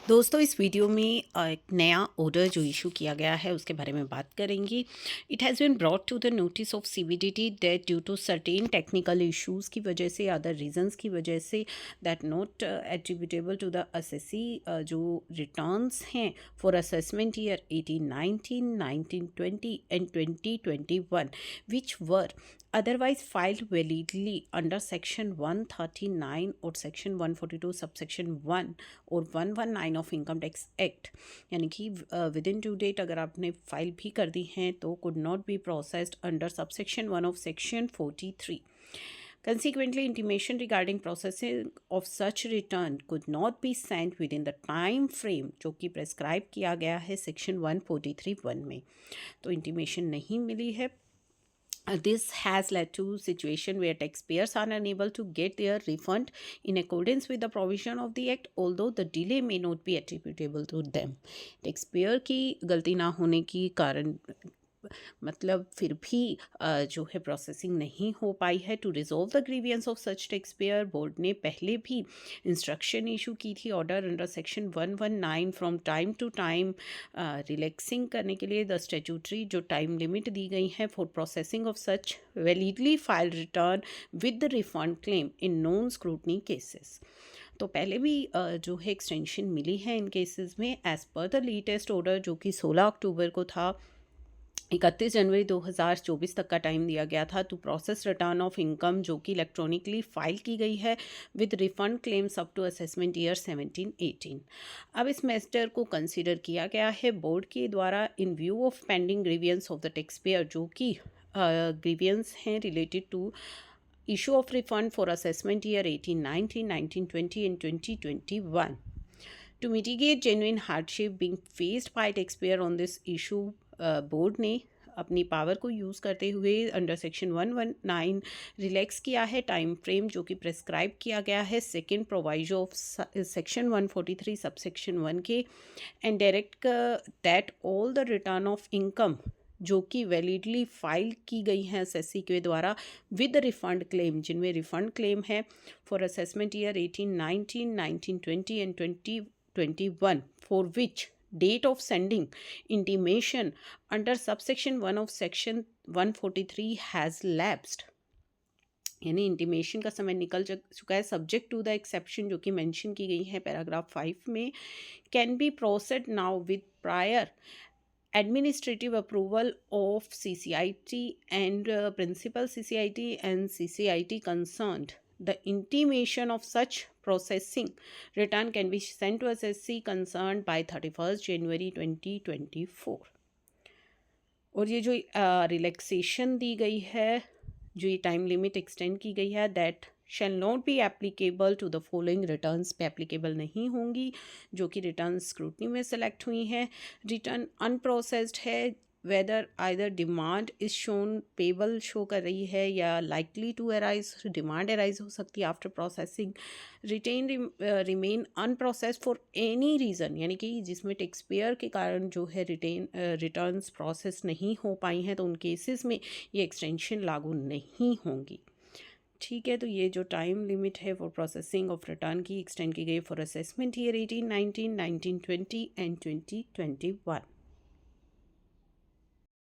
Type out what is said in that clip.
दोस्तों इस वीडियो में एक नया ऑर्डर जो इशू किया गया है उसके बारे में बात करेंगे। It has been brought to the notice of CBDT that due to certain technical issues की वजह से अदर रीजंस की वजह से that not attributable to the assessee जो रिटर्न्स हैं for assessment year 1819, 1920 and 2021 which were otherwise filed validly under section 139 और section 142 subsection 1 और 119 ऑफ इनकम टैक्स एक्ट, यानी कि विद इन ड्यू डेट अगर आपने फाइल भी कर दी हैं तो could not be processed under subsection 1 of section 43. Consequently, intimation regarding processing of such return could not be sent within the time frame जो कि प्रेस्क्राइब किया गया है सेक्शन 143(1) में, तो इंटीमेशन नहीं मिली है. This has led to a situation where taxpayers are unable to get their refund in accordance with the provision of the act, although the delay may not be attributable to them. Taxpayer की गलती ना होने की कारण मतलब फिर भी जो है प्रोसेसिंग नहीं हो पाई है. To resolve the grievances of such taxpayer, board ने पहले भी इंस्ट्रक्शन इशू की थी order under section 119 from time to time relaxing करने के लिए द स्टैट्यूटरी जो टाइम लिमिट दी गई है for processing of such validly filed return with the refund claim in non scrutiny cases. तो पहले भी जो है एक्सटेंशन मिली है इन केसेस में as per the latest order जो कि 16 अक्टूबर को था. 31 जनवरी 2024 तक का टाइम दिया गया था to process return of income जो कि इलेक्ट्रॉनिकली फाइल की गई है with refund claims up to assessment year 17-18. अब इस मैटर को कंसीडर किया गया है बोर्ड के द्वारा in view of pending grievances of the taxpayer जो कि ग्रीवियंस हैं related to issue of refund for assessment year 1819, 1920 and 2021. To mitigate genuine hardship being faced by taxpayer on this issue, board ने अपनी power को use करते हुए under section 119 relax किया है टाइम फ्रेम जो कि प्रेस्क्राइब किया गया है second proviso of section 143 subsection 1 के, and direct that all the return of income जो कि वैलिडली फाइल की गई हैं एसएससी के द्वारा विद रिफंड क्लेम जिनमें रिफंड क्लेम है for assessment year 1819, 1920 and 2021 for which date of sending intimation under subsection 1 of section 143 has lapsed. यानी इंटीमेशन का समय निकल चुका है सब्जेक्ट टू द एक्सेप्शन जो कि मेंशन की गई है पैराग्राफ 5 में. Can be processed now with prior administrative approval of CCIT and principal CCIT and CCIT concerned. The intimation of such processing return can be sent to SSC concerned by 31st January 2024. और ये जो relaxation दी गई है जो ये time limit extend की गई है that shall not be applicable to the following returns पे एप्लीकेबल नहीं होंगी जो कि रिटर्न स्क्रूटनी में सेलेक्ट हुई हैं. रिटर्न अनप्रोसेस्ड है whether either demand is shown payable show कर रही है या likely to arise demand arise हो सकती है after processing. Return remain unprocessed for any reason यानी कि जिसमें टैक्स पेयर के कारण जो है रिटर्न्स प्रोसेस नहीं हो पाई हैं तो उन केसेस में ये एक्सटेंशन लागू नहीं होंगी. ठीक है, तो ये जो टाइम लिमिट है फॉर प्रोसेसिंग ऑफ रिटर्न की एक्सटेंड की गई फॉर असेसमेंट ईयर 1819, 1920 एंड 2021.